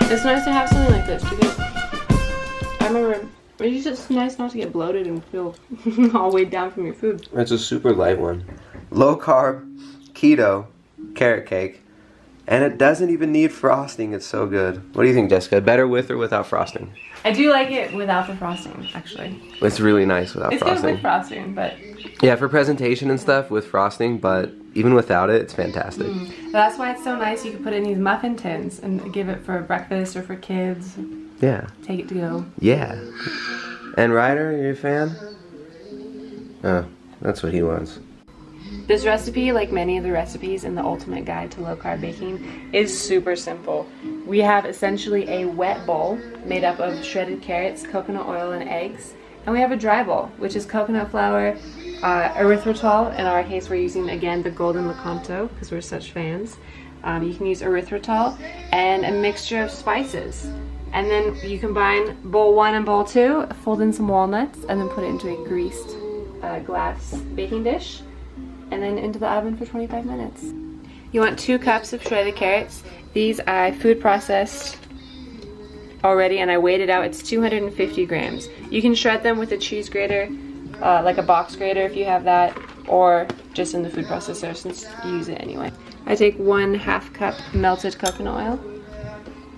It's nice to have something like this because I remember it's just nice not to get bloated and feel all weighed down from your food. It's a super light one. Low carb, keto, carrot cake. And it doesn't even need frosting. It's so good. What do you think, Jessica? Better with or without frosting? I do like it without the frosting, actually. It's really nice without frosting. It's good with frosting, but... Yeah, for presentation and stuff with frosting, but even without it, it's fantastic. That's why it's so nice. You can put it in these muffin tins and give it for breakfast or for kids. Yeah. Take it to go. Yeah. And Ryder, are you a fan? Oh, that's what he wants. This recipe, like many of the recipes in the Ultimate Guide to Low Carb Baking, is super simple. We have essentially a wet bowl made up of shredded carrots, coconut oil, and eggs. And we have a dry bowl, which is coconut flour, erythritol. In our case, we're using, again, the golden Lecanto, because we're such fans. You can use erythritol and a mixture of spices. And then you combine bowl 1 and bowl 2, fold in some walnuts, and then put it into a greased glass baking dish. And then into the oven for 25 minutes. You want 2 cups of shredded carrots. These I food processed already and I weighed it out. It's 250 grams. You can shred them with a cheese grater, like a box grater if you have that, or just in the food processor since you use it anyway. I take 1/2 cup melted coconut oil.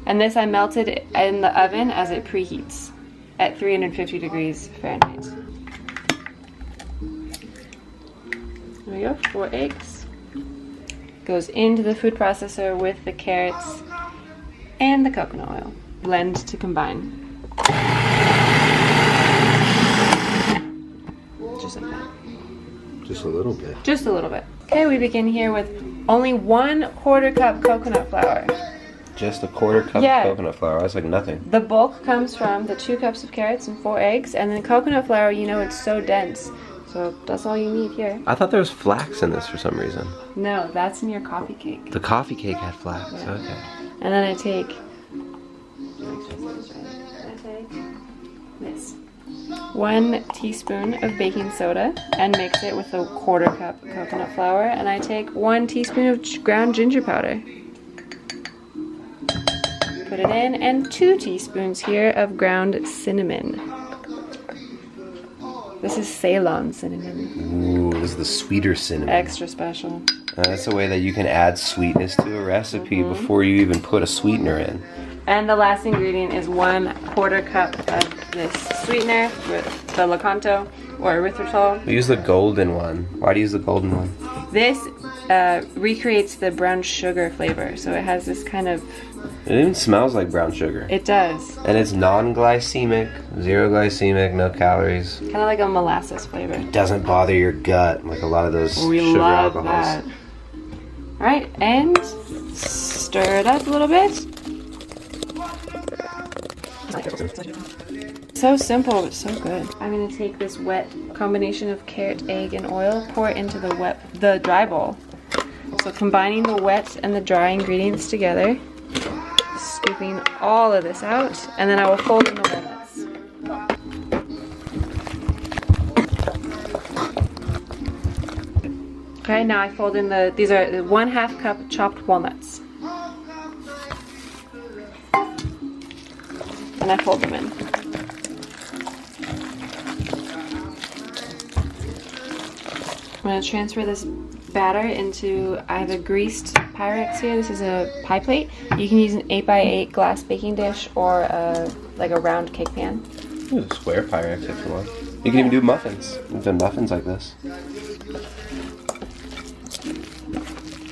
And this I melted in the oven as it preheats at 350 degrees Fahrenheit. There we go, 4 eggs. Goes into the food processor with the carrots and the coconut oil. Blend to combine. Just like that. Just a little bit. Just a little bit. Okay, we begin here with only 1/4 cup coconut flour. Just a 1/4 cup of coconut flour. That's like nothing. The bulk comes from the 2 cups of carrots and 4 eggs, and then coconut flour, you know, it's so dense. So that's all you need here. I thought there was flax in this for some reason. No, that's in your coffee cake. The coffee cake had flax, Yeah. okay. And then I take this. 1 teaspoon of baking soda and mix it with a 1/4 cup coconut flour. And I take 1 teaspoon of ground ginger powder. Put it in, and 2 teaspoons here of ground cinnamon. This is Ceylon cinnamon. Ooh, this is the sweeter cinnamon. Extra special. That's a way that you can add sweetness to a recipe before you even put a sweetener in. And the last ingredient is 1/4 cup of this sweetener with the Lecanto or erythritol. We use the golden one. Why do you use the golden one? This recreates the brown sugar flavor, so it has this kind of... It even smells like brown sugar. It does. And it's non-glycemic, 0 glycemic, no calories. Kind of like a molasses flavor. It doesn't bother your gut like a lot of those We sugar love alcohols. that. Alright, and stir it up a little bit. So simple, but so good. I'm gonna take this wet combination of carrot, egg, and oil, pour it into the dry bowl. So combining the wet and the dry ingredients together, scooping all of this out, and then I will fold in the walnuts. Okay, now I fold in these are 1/2 cup chopped walnuts. And I fold them in. I'm going to transfer this batter into, I have a greased Pyrex here. This is a pie plate. You can use an 8x8 glass baking dish or like a round cake pan. Use a square Pyrex if you want. You can even do muffins. We've done muffins like this.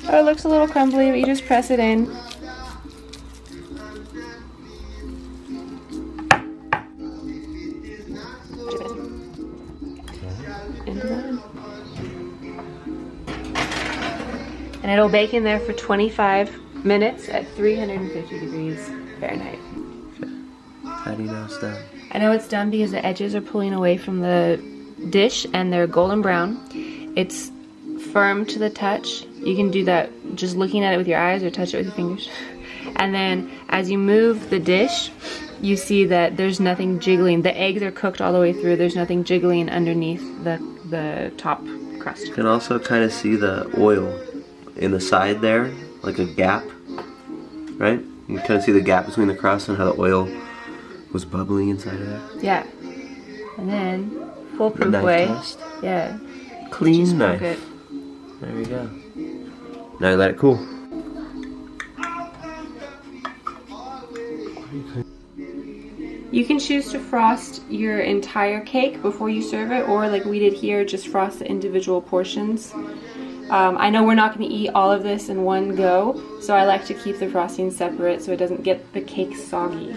Oh, it looks a little crumbly, but you just press it in. Into that. And it'll bake in there for 25 minutes at 350 degrees Fahrenheit. How do you know it's done? I know it's done because the edges are pulling away from the dish and they're golden brown. It's firm to the touch. You can do that just looking at it with your eyes or touch it with your fingers. And then as you move the dish, you see that there's nothing jiggling. The eggs are cooked all the way through. There's nothing jiggling underneath the top crust. You can also kind of see the oil in the side there, like a gap, right? You kind of see the gap between the crust and how the oil was bubbling inside of that. Yeah. And then, foolproof Knife way. test. Yeah. Clean Just knife. cook it. There we go. Now you let it cool. You can choose to frost your entire cake before you serve it, or like we did here, just frost the individual portions. I know we're not going to eat all of this in one go, so I like to keep the frosting separate so it doesn't get the cake soggy.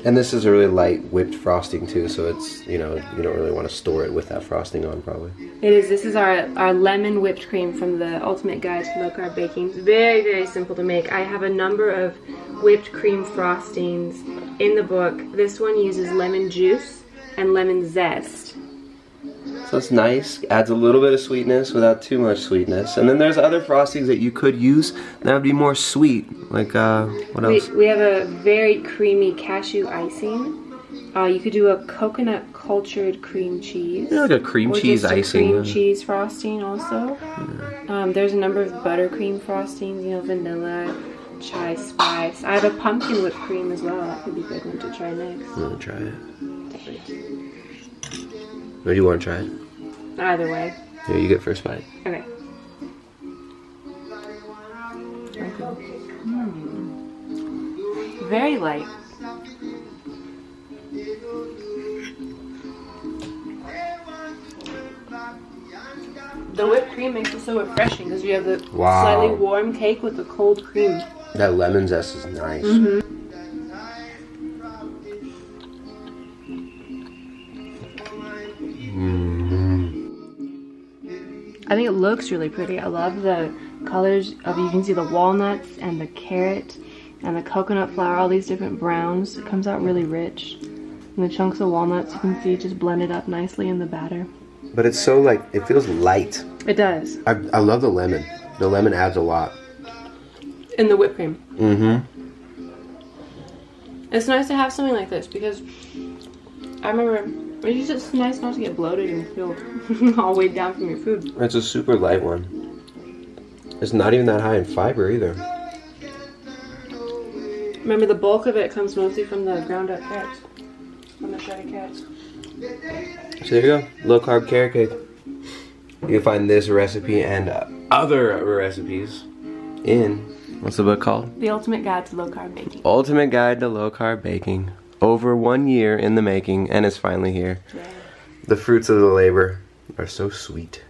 And this is a really light whipped frosting too, so it's, you know, you don't really want to store it with that frosting on probably. It is. This is our lemon whipped cream from the Ultimate Guide to Low Carb Baking. It's very, very simple to make. I have a number of whipped cream frostings in the book. This one uses lemon juice and lemon zest. So it's nice, adds a little bit of sweetness without too much sweetness. And then there's other frostings that you could use that would be more sweet. Like, what else? We have a very creamy cashew icing. You could do a coconut cultured cream cheese. Yeah, like a cream or cheese just icing. A cream cheese frosting also. Yeah. There's a number of buttercream frostings, you know, vanilla, chai spice. I have a pumpkin whipped cream as well. That could be a good one to try next. I'm gonna try it. Definitely. Or do you want to try it? Either way. Here, you get first bite. Okay. Very light. The whipped cream makes it so refreshing because you have the slightly warm cake with the cold cream. That lemon zest is nice. I think it looks really pretty. I love the colors of, you can see the walnuts and the carrot and the coconut flour, all these different browns. It comes out really rich. And the chunks of walnuts you can see just blended up nicely in the batter. But it's so like, it feels light. It does. I love the lemon. The lemon adds a lot. In the whipped cream. Mm-hmm. It's nice to have something like this because I remember it's just nice not to get bloated and feel all weighed down from your food. It's a super light one. It's not even that high in fiber either. Remember, the bulk of it comes mostly from the ground up carrots. From the shredded carrots. So there you go. Low carb carrot cake. You can find this recipe and other recipes in, what's the book called? The Ultimate Guide to Low Carb Baking. Ultimate Guide to Low Carb Baking. Over 1 year in the making, and it's finally here. Yeah. The fruits of the labor are so sweet.